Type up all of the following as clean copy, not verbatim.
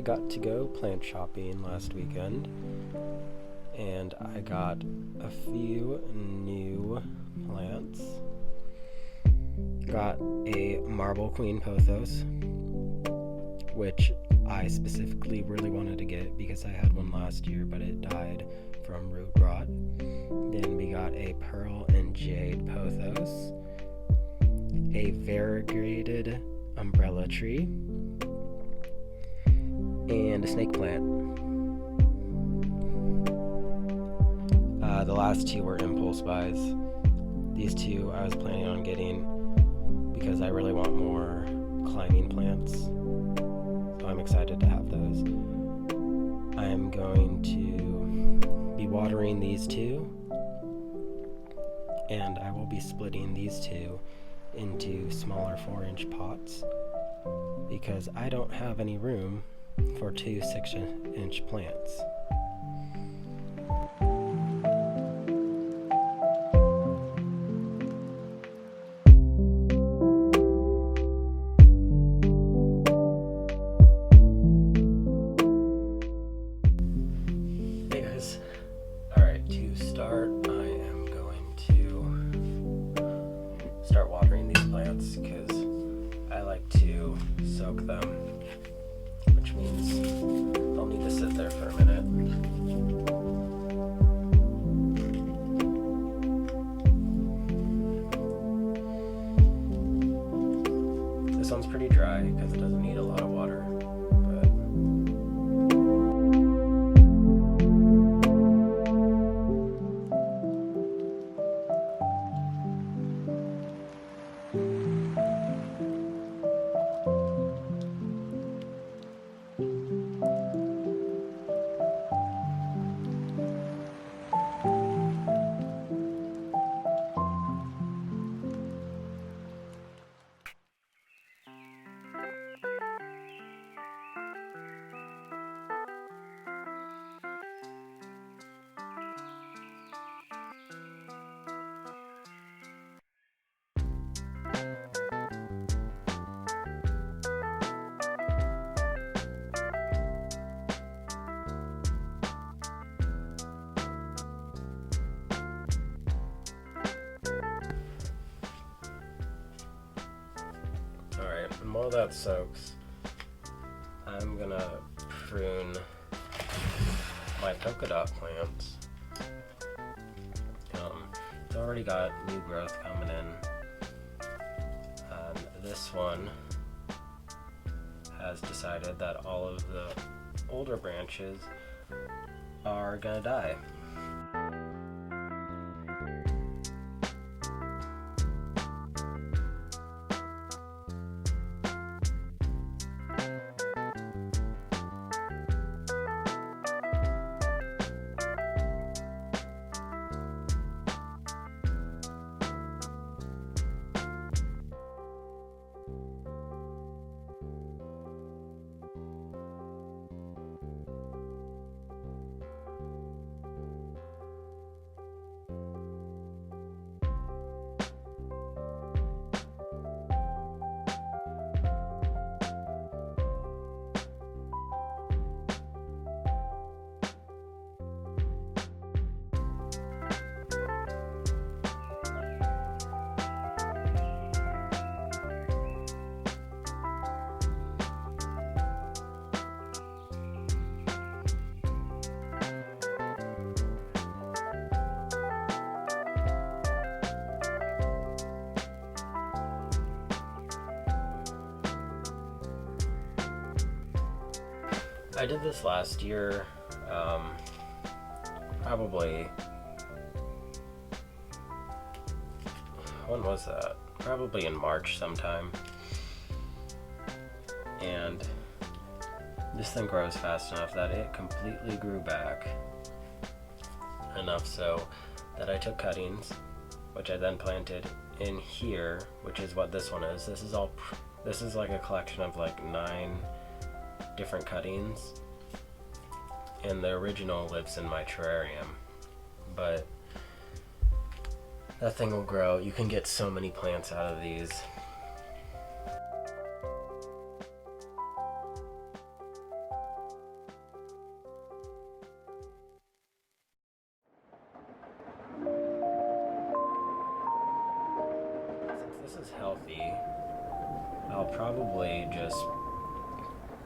got to go plant shopping last weekend, and I got a few new plants. Got a marble queen pothos, which I specifically really wanted to get because I had one last year, but it died from root rot. Then we got a pearl and jade pothos, a variegated umbrella tree, and a snake plant. The last two were impulse buys. These two I was planning on getting because I really want more climbing plants. So I'm excited to have those. I'm going to be watering these two, and I will be splitting these two into smaller 4-inch pots because I don't have any room for 2 6-inch plants. Hey guys. Alright, to start, I am going to start watering these plants because I like to soak them, which means they'll need to sit there for a minute. This one's pretty dry because it doesn't need a lot of water, but alright, and while that soaks, I'm gonna prune my polka dot plants. It's already got new growth coming in. This one has decided that all of the older branches are gonna die. I did this last year, probably, when was that? Probably in March sometime. And this thing grows fast enough that it completely grew back. Enough so that I took cuttings, which I then planted in here, which is what this one is. This is like a collection of like 9 different cuttings, and the original lives in my terrarium, but that thing will grow. You can get so many plants out of these. is healthy, I'll probably just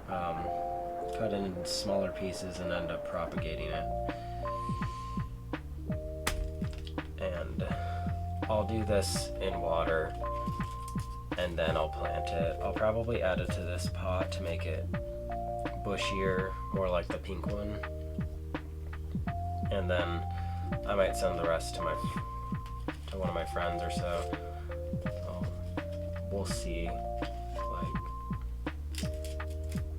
cut it in smaller pieces and end up propagating it. And I'll do this in water, and then I'll plant it. I'll probably add it to this pot to make it bushier, more like the pink one. And then I might send the rest to one of my friends or so. We'll see. Like,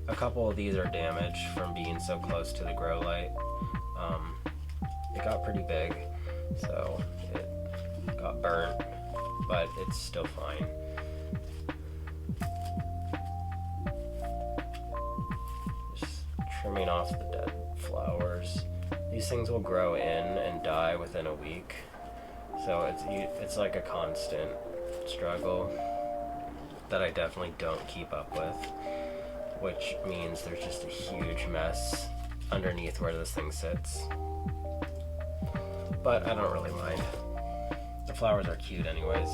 a couple of these are damaged from being so close to the grow light. It got pretty big, so it got burnt, but it's still fine. Just trimming off the dead flowers. These things will grow in and die within a week, so it's like a constant struggle that I definitely don't keep up with, which means there's just a huge mess underneath where this thing sits. But I don't really mind. The flowers are cute anyways.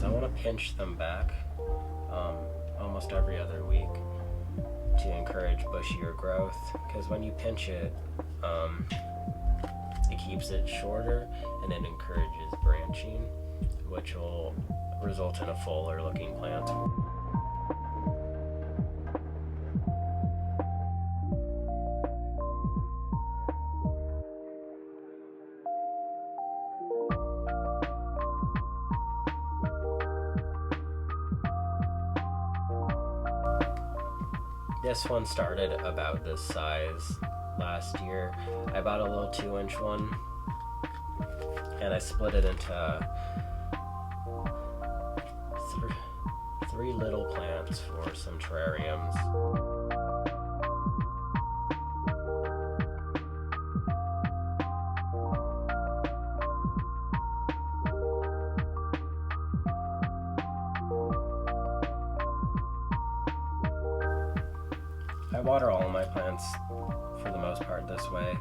I want to pinch them back almost every other week to encourage bushier growth, because when you pinch it, it keeps it shorter and it encourages branching, which will result in a fuller looking plant. This one started about this size last year. I bought a little 2-inch one, and I split it into three little plants for some terrariums. I water all of my plants for the most part this way.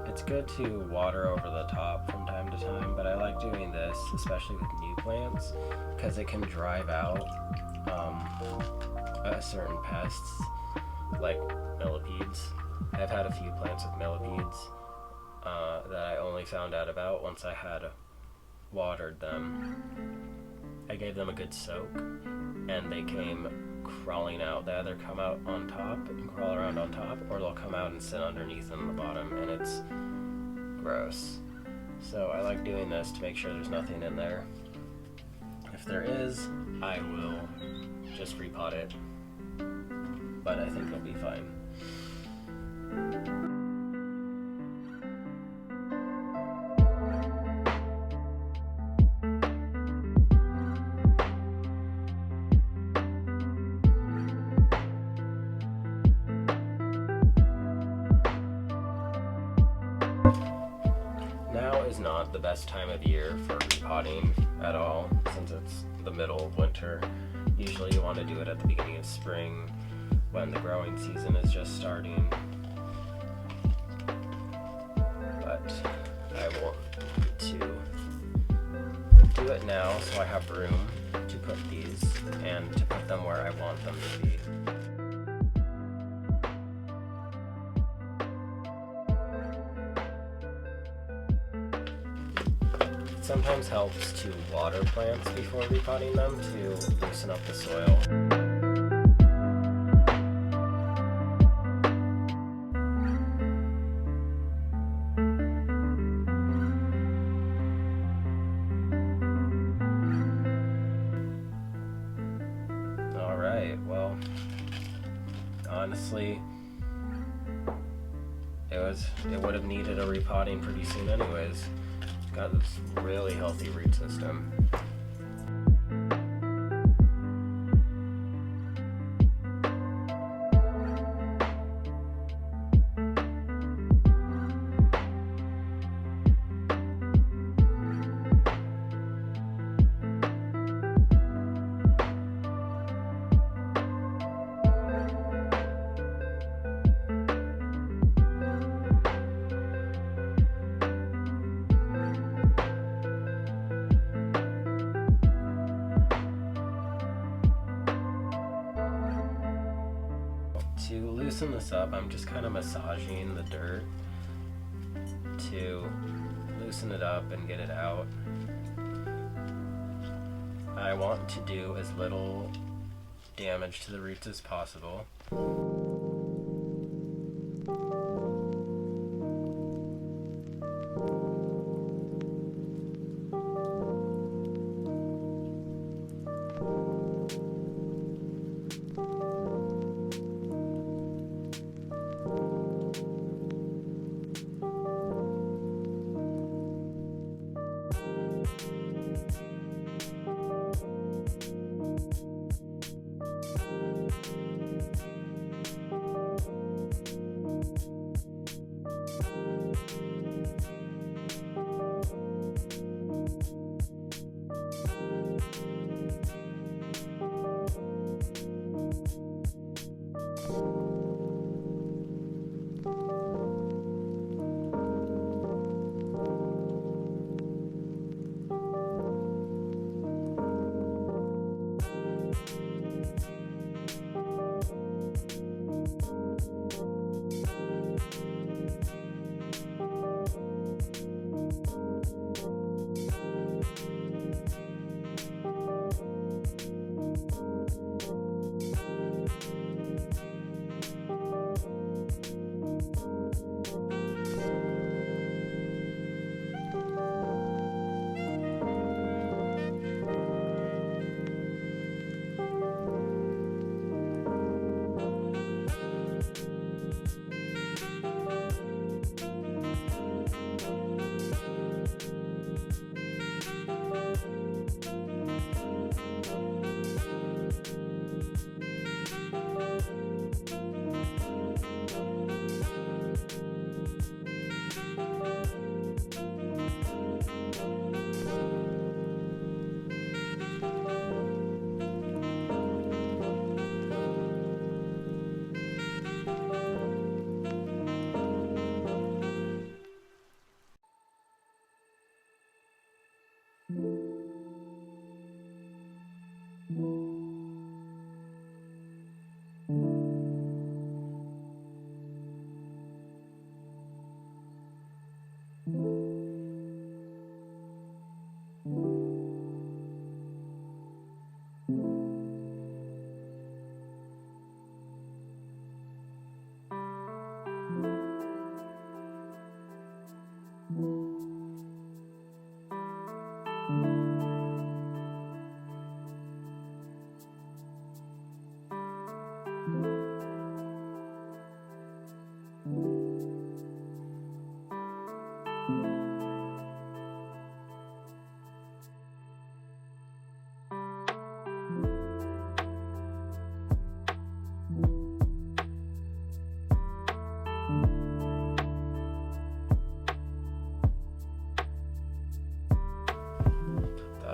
It's good to water over the top from time to time, but I like doing this, especially with new plants, because it can drive out certain pests like millipedes. I've had a few plants with millipedes that I only found out about once I had watered them. I gave them a good soak, and they came crawling out. They either come out on top and crawl around on top, or they'll come out and sit underneath on the bottom, and it's gross. So I like doing this to make sure there's nothing in there. If there is, I will just repot it, but I think it'll be fine. Now is not the best time of year for repotting at all, since it's the middle of winter. Usually you want to do it at the beginning of spring, when the growing season is just starting. But I will need to do it now so I have room to put these and to put them where I want them to be. It sometimes helps to water plants before repotting them to loosen up the soil. Alright, well, honestly, it would have needed a repotting pretty soon anyways. Got this really healthy root system. to loosen this up, I'm just kind of massaging the dirt to loosen it up and get it out. I want to do as little damage to the roots as possible.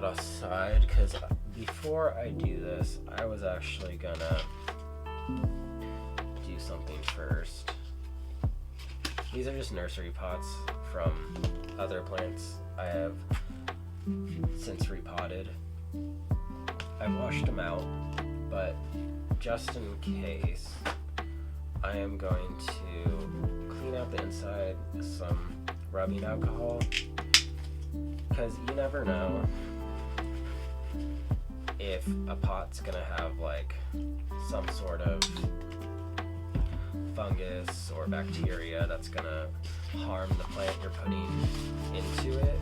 Aside, because before I do this, I was actually gonna do something first. These are just nursery pots from other plants I have since repotted. I've washed them out, but just in case, I am going to clean out the inside with some rubbing alcohol, because you never know if a pot's gonna have like some sort of fungus or bacteria that's gonna harm the plant you're putting into it.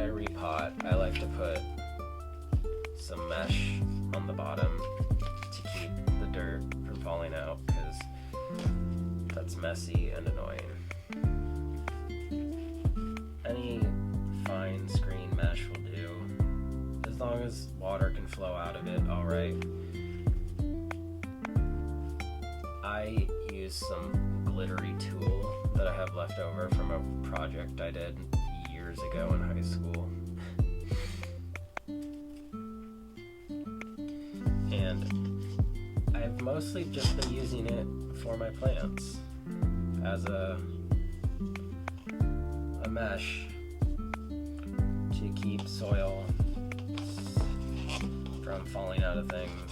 repot, I like to put some mesh on the bottom to keep the dirt from falling out, because that's messy and annoying. Any fine screen mesh will do, as long as water can flow out of it, alright. I use some glittery tulle that I have left over from a project I did years ago in high school. And I've mostly just been using it for my plants as a mesh to keep soil from falling out of things,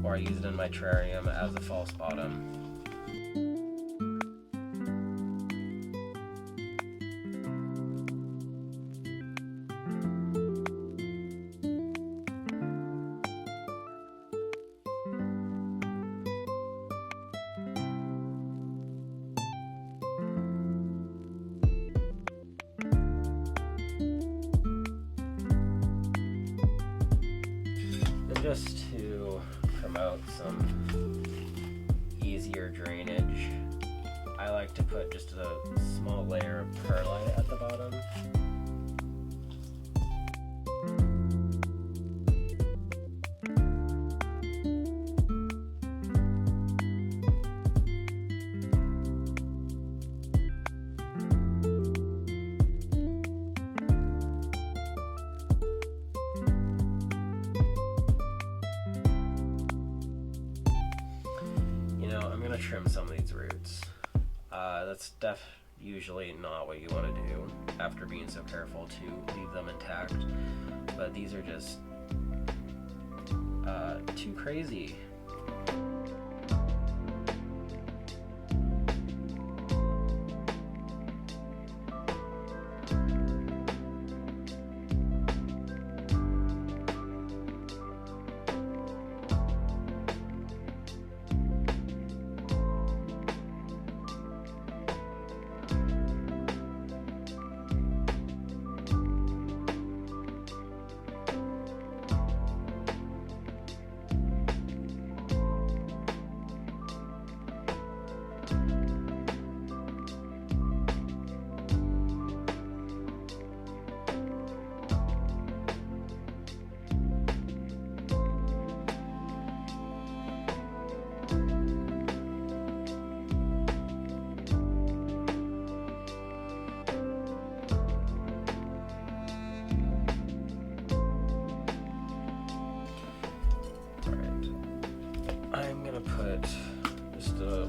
or I use it in my terrarium as a false bottom. Just to promote some easier drainage, I like to put just a small layer of perlite at the bottom. I'm going to trim some of these roots. That's usually not what you want to do after being so careful to leave them intact, but these are just too crazy. I'm gonna put just a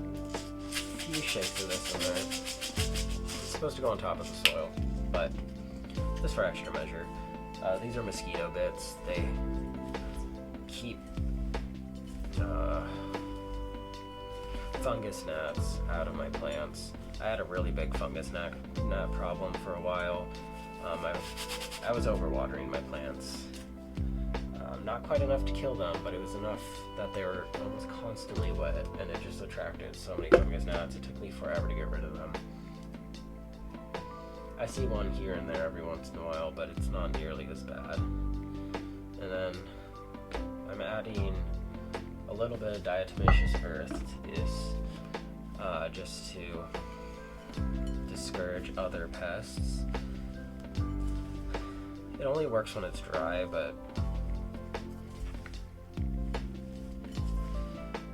few shakes of this in there. It's supposed to go on top of the soil, but just for extra measure. These are mosquito bits. They keep fungus gnats out of my plants. I had a really big fungus gnat problem for a while. I was overwatering my plants. Not quite enough to kill them, but it was enough that they were almost constantly wet, and it just attracted so many fungus gnats. It took me forever to get rid of them. I see one here and there every once in a while, but it's not nearly as bad. And then I'm adding a little bit of diatomaceous earth to this, just to discourage other pests. It only works when it's dry, but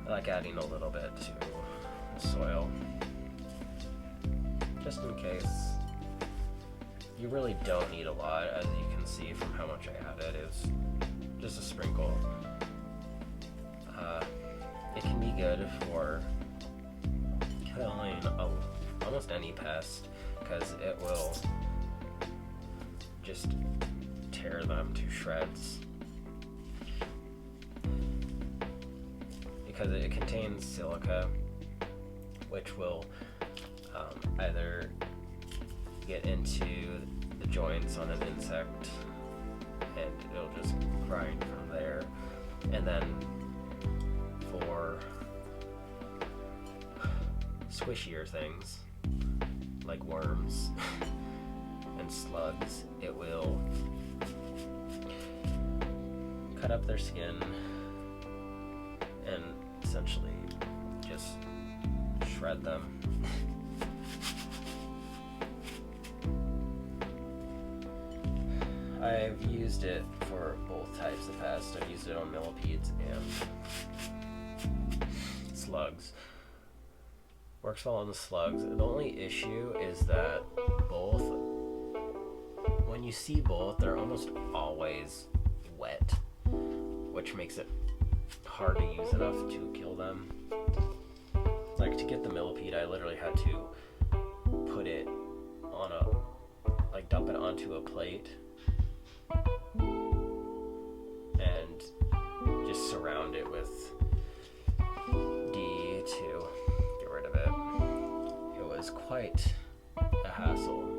I like adding a little bit to the soil, just in case. You really don't need a lot, as you can see from how much I added. It was just a sprinkle. It can be good for killing almost any pest, because it will just tear them to shreds. Because it contains silica, which will either get into the joints on an insect, and it'll just grind from there. And then for squishier things like worms, and slugs, it will cut up their skin and essentially just shred them. I've used it for both types in the past. I've used it on millipedes and slugs. Works well on the slugs. The only issue is that both, when you see both, they're almost always wet, which makes it hard to use enough to kill them. Like, to get the millipede, I literally had to put it on dump it onto a plate and just surround it with D to get rid of it. It was quite a hassle.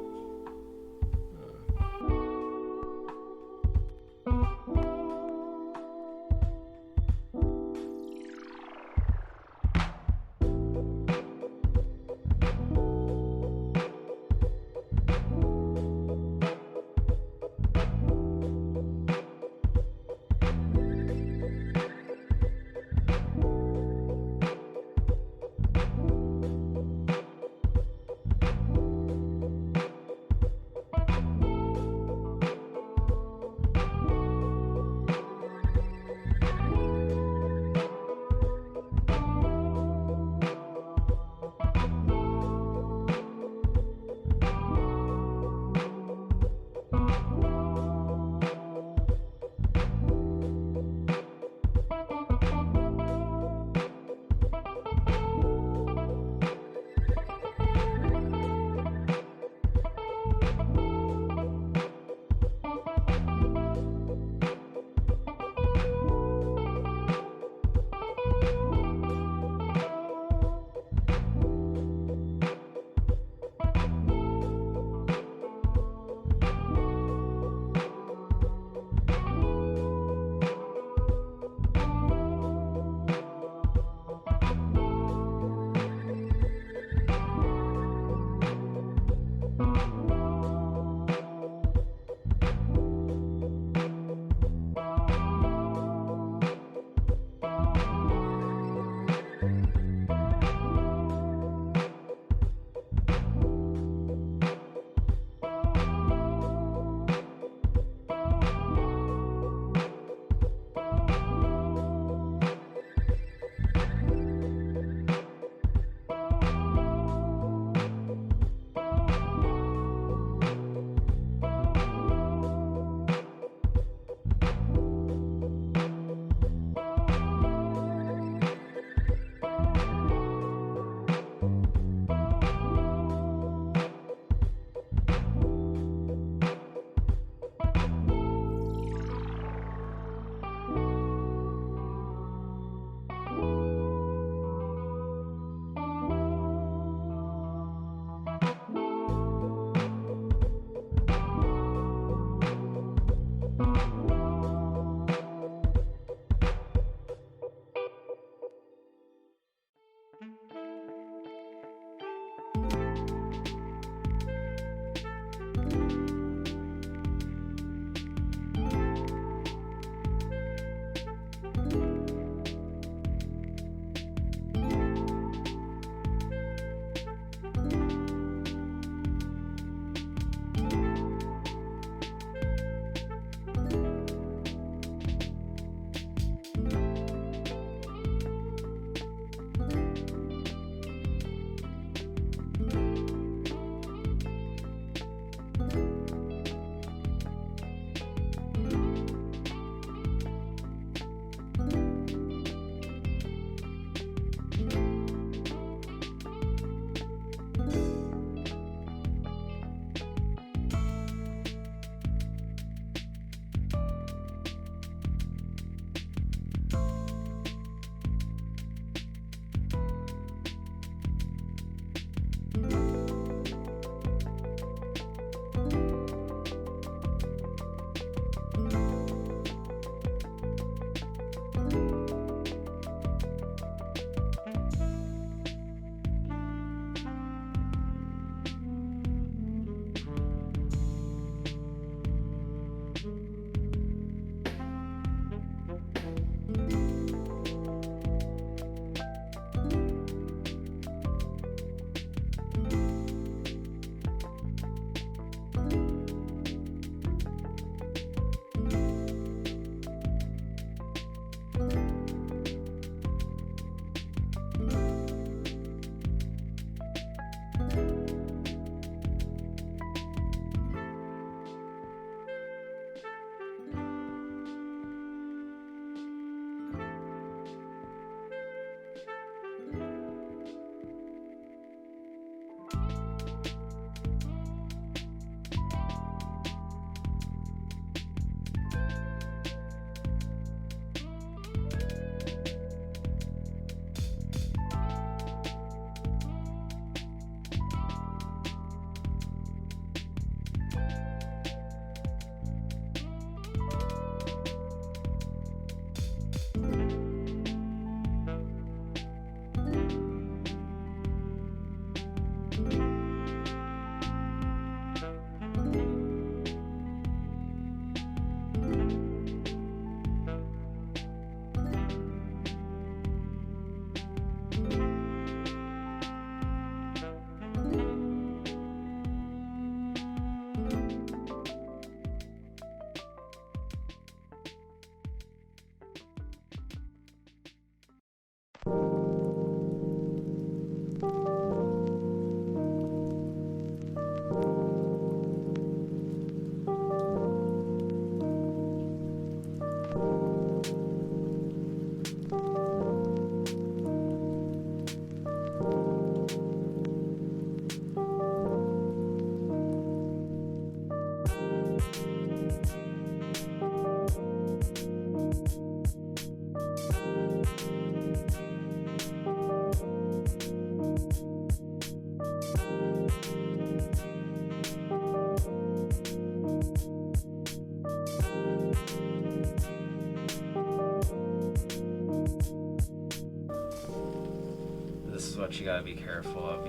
This is what you gotta be careful of.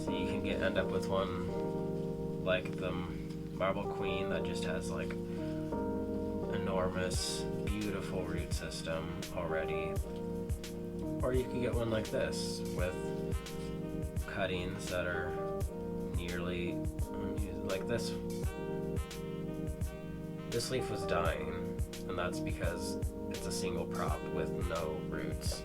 So you can end up with one like the Marble Queen that just has like enormous, beautiful root system already. Or you could get one like this with cuttings that are nearly like this. This leaf was dying, and that's because it's a single prop with no roots.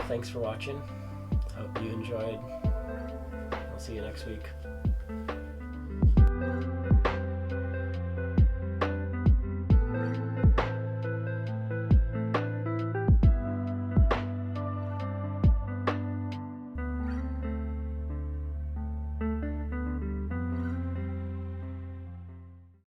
thanks for watching. Hope you enjoyed. I'll see you next week.